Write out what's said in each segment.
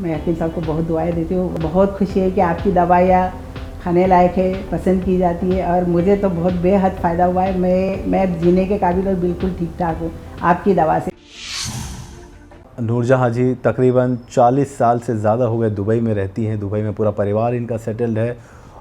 मैं हकीम साहब को बहुत दुआएं देती हूँ। बहुत खुशी है कि आपकी दवाइयाँ खाने लायक है, पसंद की जाती है और मुझे तो बहुत बेहद फ़ायदा हुआ है। मैं जीने के काबिल और बिल्कुल ठीक ठाक हूँ आपकी दवा से। नूरजहाँ जी तकरीबन 40 साल से ज़्यादा हो गए दुबई में रहती हैं। दुबई में पूरा परिवार इनका सेटल्ड है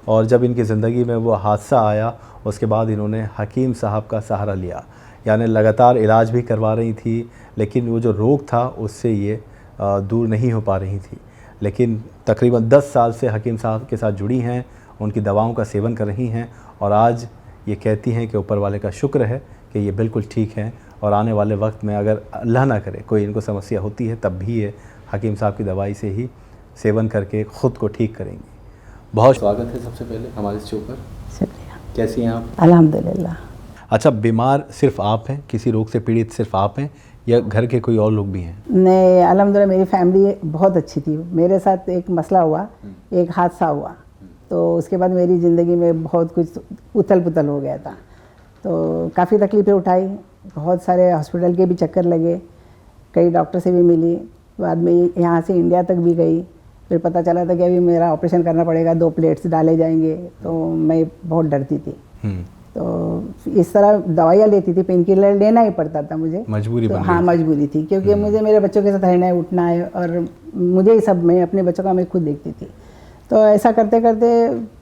और जब इनकी ज़िंदगी में वो हादसा आया उसके बाद इन्होंने हकीम साहब का सहारा लिया, यानी लगातार इलाज भी करवा रही थी, लेकिन वो जो रोग था उससे ये दूर नहीं हो पा रही थी। लेकिन तकरीबन 10 साल से हकीम साहब के साथ जुड़ी हैं, उनकी दवाओं का सेवन कर रही हैं और आज ये कहती हैं कि ऊपर वाले का शुक्र है कि ये बिल्कुल ठीक हैं और आने वाले वक्त में अगर अल्लाह ना करे कोई इनको समस्या होती है तब भी ये हकीम साहब की दवाई से ही सेवन करके ख़ुद को ठीक करेंगी। बहुत स्वागत है सबसे पहले हमारे शो पर। शुक्रिया। कैसी हैं आप? अल्हम्दुलिल्लाह। अच्छा, बीमार सिर्फ आप हैं, किसी रोग से पीड़ित सिर्फ आप हैं या घर के कोई और लोग भी हैं? नहीं, अल्हम्दुलिल्लाह मेरी फैमिली बहुत अच्छी थी। मेरे साथ एक मसला हुआ, एक हादसा हुआ, तो उसके बाद मेरी ज़िंदगी में बहुत कुछ उथल पुथल हो गया था। तो काफ़ी तकलीफ़ें उठाई, बहुत सारे हॉस्पिटल के भी चक्कर लगे, कई डॉक्टर से भी मिली, बाद में यहाँ से इंडिया तक भी गई। फिर पता चला था कि अभी मेरा ऑपरेशन करना पड़ेगा, 2 प्लेट्स डाले जाएंगे, तो मैं बहुत डरती थी। तो इस तरह दवाइयाँ लेती थी, पेन किलर लेना ही पड़ता था मुझे, मजबूरी तो बन हाँ गई। मजबूरी थी, क्योंकि मुझे मेरे बच्चों के साथ रहना है, उठना है और मुझे ही सब, मैं अपने बच्चों का मैं खुद देखती थी। तो ऐसा करते करते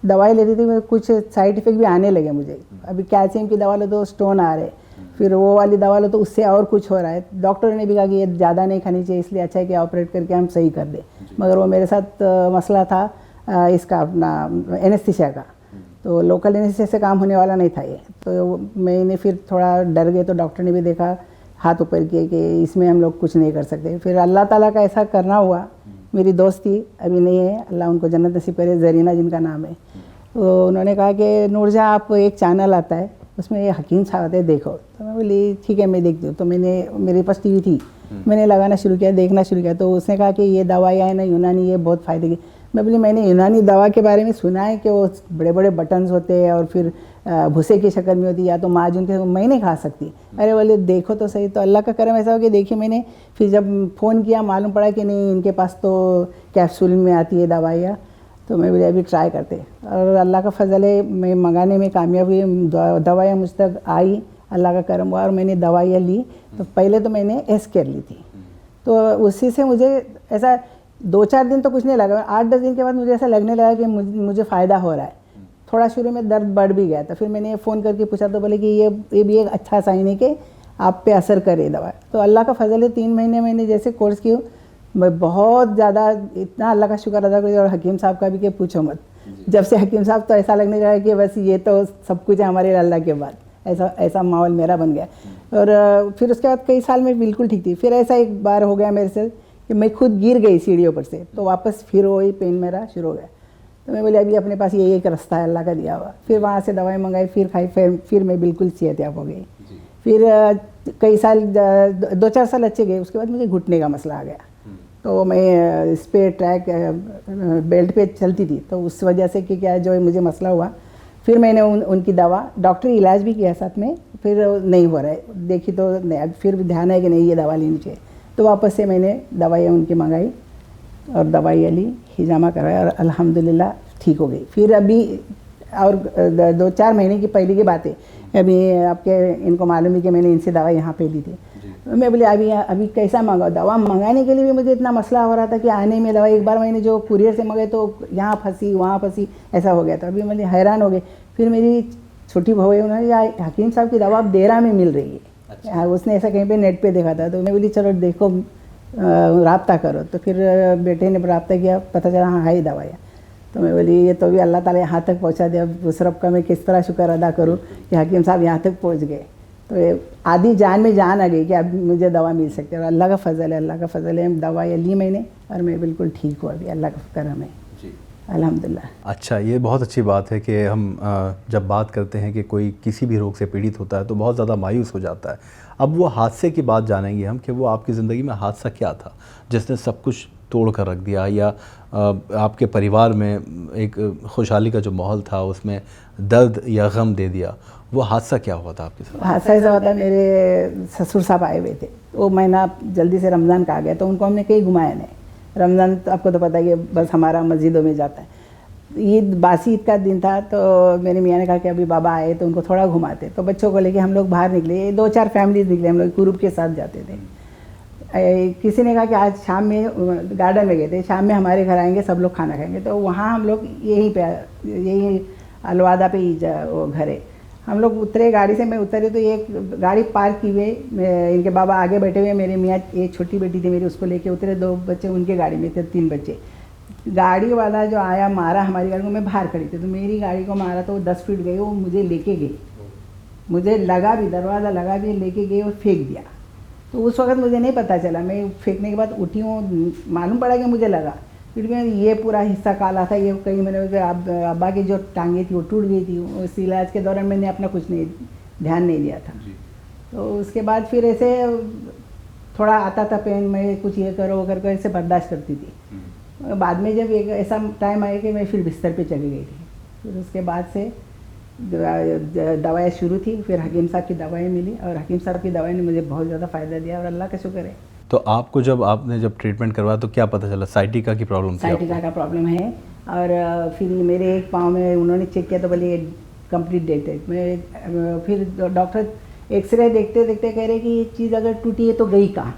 दवाई लेती थी, कुछ साइड इफ़ेक्ट भी आने लगे मुझे। अभी कैल्शियम की दवा लो तो स्टोन आ रहे, फिर वो वाली दवा लो तो उससे और कुछ हो रहा है। डॉक्टर ने भी कहा कि ये ज़्यादा नहीं खानी चाहिए, इसलिए अच्छा है कि ऑपरेट करके हम सही कर दें। मगर वो मेरे साथ मसला था इसका अपना एनेस्थीसिया का, तो लोकल एनेस्थीसिया से काम होने वाला नहीं था ये। तो मैंने फिर थोड़ा डर गए, तो डॉक्टर ने भी देखा, हाथ ऊपर किए कि इसमें हम लोग कुछ नहीं कर सकते। फिर अल्लाह ताला का ऐसा करना हुआ, मेरी दोस्त थी, अभी नहीं है, अल्लाह उनको जन्नत नसीब करे, जरीना जिनका नाम है, तो उन्होंने कहा कि नूरजहाँ आप एक चैनल आता है उसमें ये हकीम साहब आते हैं, देखो। तो मैं बोली ठीक है मैं देखती हूँ। तो मेरे पास टीवी थी, मैंने लगाना शुरू किया, देखना शुरू किया। तो उसने कहा कि ये दवाई है ना यूनानी, ये बहुत फ़ायदे की। मैं बोली मैंने यूनानी दवा के बारे में सुना है कि वो बड़े बड़े बटन्स होते हैं और फिर भूसे की शक्ल में होती है, या तो माजून के, मैं नहीं खा सकती। अरे बोले देखो तो सही। तो अल्लाह का करम ऐसा हो कि देखिए, मैंने फिर जब फ़ोन किया मालूम पड़ा कि नहीं इनके पास तो कैप्सूल में आती है दवाइयाँ। तो मैं बोले अभी ट्राई करते, और अल्लाह का फजल है मैं मंगाने में कामयाब हुई। दवाइयाँ मुझ तक आई, अल्लाह का करम हुआ और मैंने दवाइयाँ ली। तो पहले तो मैंने एस केयर ली थी, तो उसी से मुझे ऐसा 2-4 दिन तो कुछ नहीं लगा, 8-10 दिन के बाद मुझे ऐसा लगने लगा कि मुझे फ़ायदा हो रहा है। थोड़ा शुरू में दर्द बढ़ भी गया था, फिर मैंने फ़ोन करके पूछा तो बोले कि ये भी एक अच्छा साइन है कि आप पे असर करे दवा। तो अल्लाह का फजल है, 3 महीने मैंने जैसे कोर्स किया, मैं बहुत ज़्यादा इतना अल्लाह का शुक्र अदा करी। और हकीम साहब का भी कि पूछो मत, जब से हकीम साहब तो ऐसा लगने लगा कि बस ये तो सब कुछ है हमारे अल्लाह के बाद, ऐसा माहौल मेरा बन गया। और फिर उसके बाद कई साल में बिल्कुल ठीक थी। फिर ऐसा एक बार हो गया मेरे से कि मैं खुद गिर गई सीढ़ियों पर से, तो वापस फिर वही पेन मेरा शुरू हो गया। तो मैं बोली अभी अपने पास यही एक रास्ता है अल्लाह का दिया हुआ। फिर वहाँ से दवाई मंगाई, फिर खाई, फिर मैं बिल्कुल सेहतयाब हो गई। फिर कई साल 2-4 साल अच्छे गए, उसके बाद मुझे घुटने का मसला आ गया। तो मैं इस पर ट्रैक बेल्ट पे चलती थी, तो उस वजह से कि क्या जो मुझे मसला हुआ, फिर मैंने उनकी दवा, डॉक्टरी इलाज भी किया साथ में, फिर नहीं हो रहा है, देखी तो नहीं, फिर ध्यान है कि नहीं ये दवा लेनी चाहिए। तो वापस से मैंने दवाइयाँ उनकी मंगाई और दवाइयाँ ली, हिजामा करवाया और अल्हम्दुलिल्लाह ठीक हो गई। फिर अभी और 2-4 महीने की पहले की बात है, अभी आपके इनको मालूम है कि मैंने इनसे दवा यहाँ पे ली थी। मैं बोले अभी कैसा मंगाओ, दवा मंगाने के लिए भी मुझे इतना मसला हो रहा था कि आने में दवा, एक बार मैंने जो कुरियर से मंगाई तो यहाँ फंसी वहाँ फंसी, ऐसा हो गया था। अभी मुझे हैरान हो गए। फिर मेरी छोटी बहू है, उन्होंने हकीम साहब की दवा देरा में मिल रही है। अच्छा। उसने ऐसा कहीं पे नेट पे देखा था, तो मैं बोली चलो देखो राब्ता करो। तो फिर बेटे ने राब्ता किया, पता चला हाँ है दवाइयाँ। तो मैं बोली ये तो भी अल्लाह ताला यहाँ तक पहुँचा दिया, उस रब का मैं किस तरह शुक्र अदा करूँ कि हकीम साहब यहाँ तक पहुँच गए। तो आधी जान में जान आ गई कि अब मुझे दवा मिल सकती है। और अल्लाह का फ़ज़ल है, अल्लाह का फ़ज़ल है, दवाइयाँ ली मैंने और मैं बिल्कुल ठीक हुआ अभी, अल्लाह का करम है अल्हम्दुलिल्लाह। अच्छा, ये बहुत अच्छी बात है कि हम जब बात करते हैं कि कोई किसी भी रोग से पीड़ित होता है तो बहुत ज़्यादा मायूस हो जाता है। अब वो हादसे की बात जानेंगे हम कि वो आपकी ज़िंदगी में हादसा क्या था जिसने सब कुछ तोड़ कर रख दिया, या आपके परिवार में एक खुशहाली का जो माहौल था उसमें दर्द या गम दे दिया। वो हादसा क्या हुआ था आपके साथ? हादसा ऐसा हुआ था, मेरे ससुर साहब आए हुए थे, वो महीना जल्दी से रमज़ान का आ गया तो उनको हमने कहीं घुमाया नहीं। रमज़ान तो आपको तो पता ही है, बस हमारा मस्जिदों में जाता है। ईद, बासी ईद का दिन था, तो मेरे मियाँ ने कहा कि अभी बाबा आए तो उनको थोड़ा घुमाते। तो बच्चों को लेके हम लोग बाहर निकले, 2-4 फैमिलीज निकले, हम लोग ग्रुप के साथ जाते थे। किसी ने कहा कि आज शाम में गार्डन में गए थे, शाम में हमारे घर आएंगे, सब लोग खाना खाएंगे। तो वहाँ हम लोग यही अलवादा पे ही वो घर है। हम लोग उतरे गाड़ी से, मैं उतरे तो एक गाड़ी पार्क की हुई, इनके बाबा आगे बैठे हुए, मेरे मियाँ, एक छोटी बेटी थी मेरी, उसको लेके उतरे, 2 बच्चे उनके गाड़ी में थे, 3 बच्चे। गाड़ी वाला जो आया मारा हमारी गाड़ी को, मैं बाहर खड़ी थी, तो मेरी गाड़ी को मारा तो वो 10 फीट गई, वो मुझे लेके गई, मुझे लगा भी, दरवाज़ा लगा भी, लेके गई और फेंक दिया। तो उस वक्त मुझे नहीं पता चला, मैं फेंकने के बाद उठी हूँ, मालूम पड़ा कि मुझे लगा, फिर मैं ये पूरा हिस्सा काला था, ये कई मैंने अब्बा की जो टांगे थी वो टूट गई थी। उस इलाज के दौरान मैंने अपना कुछ नहीं ध्यान नहीं दिया था। तो उसके बाद फिर ऐसे थोड़ा आता था पेन, मैं कुछ ये करो वो करके ऐसे बर्दाश्त करती थी। बाद में जब एक ऐसा टाइम आया कि मैं फिर बिस्तर पे चली गई थी, फिर उसके बाद से दवाएं शुरू थी, फिर हकीम साहब की दवाएं मिली, और हकीम साहब की दवाई ने मुझे बहुत ज़्यादा फ़ायदा दिया, और अल्लाह का शुक्र है। तो आपको जब ट्रीटमेंट करवाया तो क्या पता चला साइटिका की प्रॉब्लम थी? साइटिका का प्रॉब्लम है, और फिर मेरे एक पाँव में उन्होंने चेक किया तो बोले कंप्लीट डेट है। मैं फिर डॉक्टर एक्सरे देखते देखते कह रहे कि ये चीज़ अगर टूटी है तो गई कहाँ।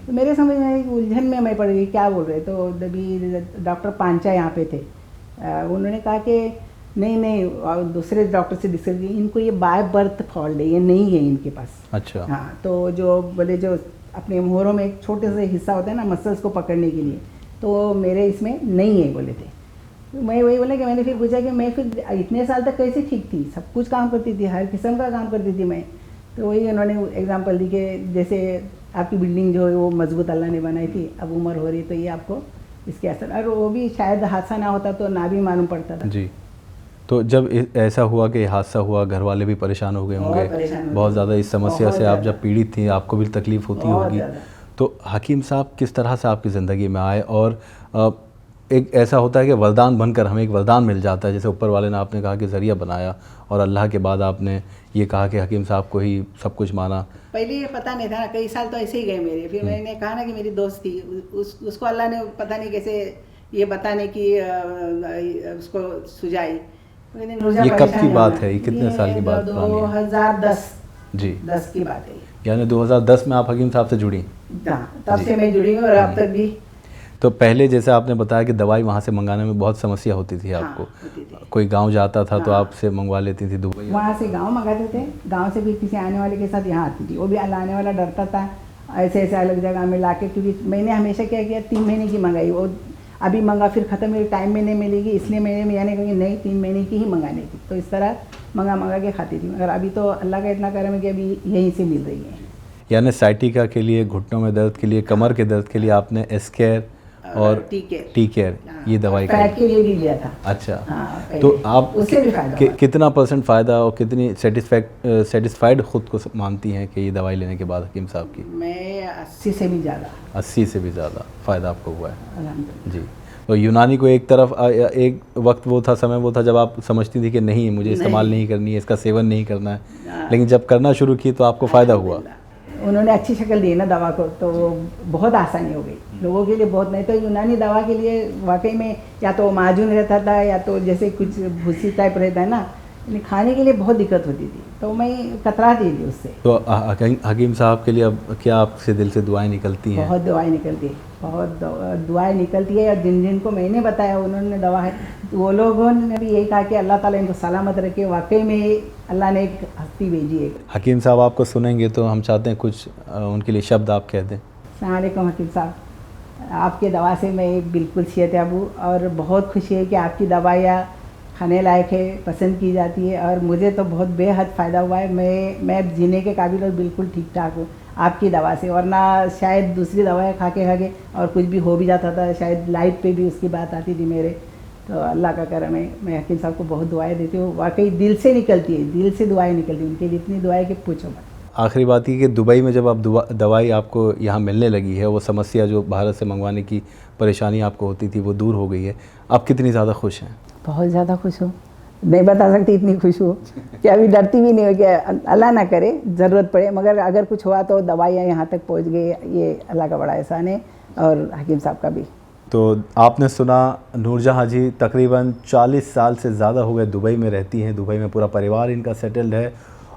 तो मेरे समझ में एक उलझन में मैं पड़ गई, क्या बोल रहे। तो अभी डॉक्टर पांचा यहाँ पे थे, उन्होंने कहा कि नहीं, और दूसरे डॉक्टर से डिस्कस की, इनको ये बाय बर्थ फॉल्ट है, ये नहीं है इनके पास। अच्छा। हाँ, तो जो बोले जो अपने मोहरों में एक छोटे से हिस्सा होता है ना मसल्स को पकड़ने के लिए, तो मेरे इसमें नहीं है बोले थे। तो मैं वही बोला कि मैंने फिर पूछा कि मैं फिर इतने साल तक कैसे ठीक थी, सब कुछ काम करती थी, हर किस्म का काम करती थी मैं। तो वही उन्होंने एग्जांपल दी कि जैसे आपकी बिल्डिंग जो है वो मजबूत अल्लाह ने बनाई थी, अब उम्र हो रही तो ये आपको इसके असर, और वो भी शायद हादसा ना होता तो ना भी मालूम पड़ता था। जी। तो जब ऐसा हुआ कि हादसा हुआ, घर वाले भी परेशान हो गए होंगे बहुत ज़्यादा इस समस्या से, आप जब पीड़ित थी आपको भी तकलीफ़ होती होगी। तो हकीम साहब किस तरह से आपकी ज़िंदगी में आए, और एक ऐसा होता है कि वरदान बनकर हमें एक वरदान मिल जाता है, जैसे ऊपर वाले ने आपने कहा कि ज़रिया बनाया, और अल्लाह के बाद आपने ये कहा कि हकीम साहब को ही सब कुछ माना। पहले ये पता नहीं था ना, कई साल तो ऐसे ही गए मेरे। फिर मैंने कहा ना कि मेरी दोस्त थी, उसको अल्लाह ने पता नहीं कैसे ये बताने की उसको सुझाई। ये कब की बात है, ये कितने साल की बात? 2010 जी, 10 की बात है। यानी 2010 में आप हकीम साहब से जुड़ी? तब से मैं जुड़ी हूँ और अब तक भी। तो पहले जैसे आपने बताया कि दवाई वहाँ से मंगाने में बहुत समस्या होती थी आपको। होती थी। कोई गांव जाता था तो आपसे मंगवा लेती थी दुबई? वहाँ से गांव मंगाते थे, गांव से भी किसी आने वाले के साथ यहाँ आती थी, वो भी आने वाला डरता था ऐसे ऐसे अलग जगह में लाके, क्योंकि मैंने हमेशा क्या किया, 3 महीने की मंगाई, वो अभी मंगा फिर ख़त्म, मेरे टाइम में नहीं मिलेगी, इसलिए मैंने यानी कहा कि नहीं 3 महीने की ही मंगानी थी। तो इस तरह मंगा के खाती थी, मगर अभी तो अल्लाह का इतना करम है कि अभी यहीं से मिल रही है। यानी साइटिका के लिए, घुटनों में दर्द के लिए, कमर के दर्द के लिए आपने एस्केयर और टी केयर ये दवाई के लिए भी लिया था। अच्छा। हाँ, तो आप उससे भी फायदा कितना % फ़ायदा और कितनी सेटिस्फाइड खुद को मानती हैं कि ये दवाई लेने के बाद हकीम साहब की? मैं 80 से भी ज़्यादा। 80 से भी ज़्यादा फ़ायदा आपको हुआ है? अल्हम्दुलिल्लाह। जी। तो यूनानी को एक तरफ एक वक्त वो था, समय वो था जब आप समझती थी कि नहीं मुझे इस्तेमाल नहीं करनी है, इसका सेवन नहीं करना है, लेकिन जब करना शुरू की तो आपको फ़ायदा हुआ। उन्होंने अच्छी शक्ल दी ना दवा को, तो बहुत आसानी हो गई लोगों के लिए, बहुत। नहीं तो यूनानी दवा के लिए वाकई में या तो माजून रहता था, या तो जैसे कुछ भूसी टाइप रहता है ना, खाने के लिए बहुत दिक्कत होती थी, तो मैं कतराती थी उससे। तो हकीम साहब के लिए अब क्या आपसे दिल से दुआएं निकलती हैं? बहुत दुआएं निकलती है, बहुत दुआएं निकलती है। और जिन को मैंने बताया उन्होंने दवा है, तो वो लोगों ने भी यही कहा कि अल्लाह ताला इनको सलामत रखे। वाकई में अल्लाह ने एक हस्ती भेजी है। हकीम साहब आपको सुनेंगे तो हम चाहते हैं कुछ उनके लिए शब्द आप कह दें। अस्सलाम वालेकुम हकीम साहब, आपके दवा से मैं बिल्कुल सेहतयाब हूँ, और बहुत खुशी है कि आपकी दवाइयाँ खाने लायक है, पसंद की जाती है, और मुझे तो बहुत बेहद फ़ायदा हुआ है। मैं जीने के काबिल और बिल्कुल ठीक ठाक हूँ आपकी दवा से, वरना शायद दूसरी दवाएं खा के और कुछ भी हो भी जाता था, शायद लाइफ पे भी उसकी बात आती थी मेरे। तो अल्लाह का करम है, मैं हकीम साहब को बहुत दुआएं देती हूँ, वाकई दिल से निकलती है, दिल से दुआएं निकलती हैं उनके लिए, इतनी दुआएं कि पूछो मत। आखिरी बात ये कि दुबई में जब आप दवाई आपको यहाँ मिलने लगी है, वो समस्या जो भारत से मंगवाने की परेशानी आपको होती थी वो दूर हो गई है, आप कितनी ज़्यादा खुश हैं? बहुत ज़्यादा खुश हूँ, नहीं बता सकती इतनी खुश हूँ कि अभी डरती भी नहीं हो कि अल्लाह ना करे ज़रूरत पड़े, मगर अगर कुछ हुआ तो दवाइयाँ यहाँ तक पहुँच गई, ये अल्लाह का बड़ा एहसान है, और हकीम साहब का भी। तो आपने सुना नूरजहाँ जी तकरीबन 40 साल से ज़्यादा हो गए दुबई में रहती हैं, दुबई में पूरा परिवार इनका सेटल्ड है।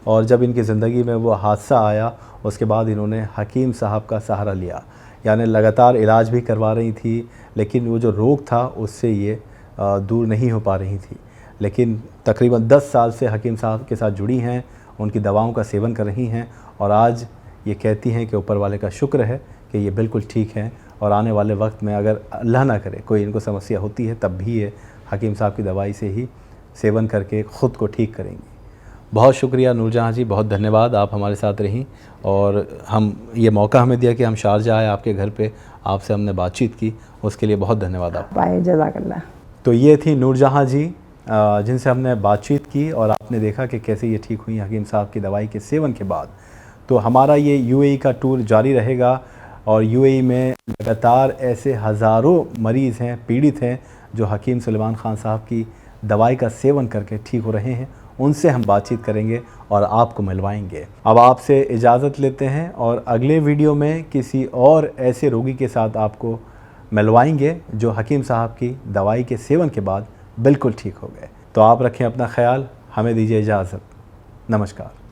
और जब इनकी ज़िंदगी में वो हादसा आया उसके बाद इन्होंने हकीम साहब का सहारा लिया, यानी लगातार इलाज भी करवा रही थी, लेकिन वो जो रोग था उससे ये दूर नहीं हो पा रही थी। लेकिन तकरीबन 10 साल से हकीम साहब के साथ जुड़ी हैं, उनकी दवाओं का सेवन कर रही हैं और आज ये कहती हैं कि ऊपर वाले का शुक्र है कि ये बिल्कुल ठीक हैं और आने वाले वक्त में अगर अल्लाह ना करे कोई इनको समस्या होती है तब भी ये हकीम साहब की दवाई से ही सेवन करके ख़ुद को ठीक करेंगी। बहुत शुक्रिया नूरजहाँ जी, बहुत धन्यवाद, आप हमारे साथ रहीं और हम ये मौका हमें दिया कि हम शारजाह आए आपके घर पे, आपसे हमने बातचीत की, उसके लिए बहुत धन्यवाद आप। पाए जज़ाकल्लाह। तो ये थी नूरजहाँ जी जिनसे हमने बातचीत की और आपने देखा कि कैसे ये ठीक हुई हकीम साहब की दवाई के सेवन के बाद। तो हमारा ये यूएई का टूर जारी रहेगा और यूएई में लगातार ऐसे हज़ारों मरीज़ हैं, पीड़ित हैं जो हकीम सुलेमान ख़ान साहब की दवाई का सेवन करके ठीक हो रहे हैं, उनसे हम बातचीत करेंगे और आपको मिलवाएंगे। अब आपसे इजाज़त लेते हैं और अगले वीडियो में किसी और ऐसे रोगी के साथ आपको मिलवाएंगे जो हकीम साहब की दवाई के सेवन के बाद बिल्कुल ठीक हो गए। तो आप रखें अपना ख्याल, हमें दीजिए इजाज़त। नमस्कार।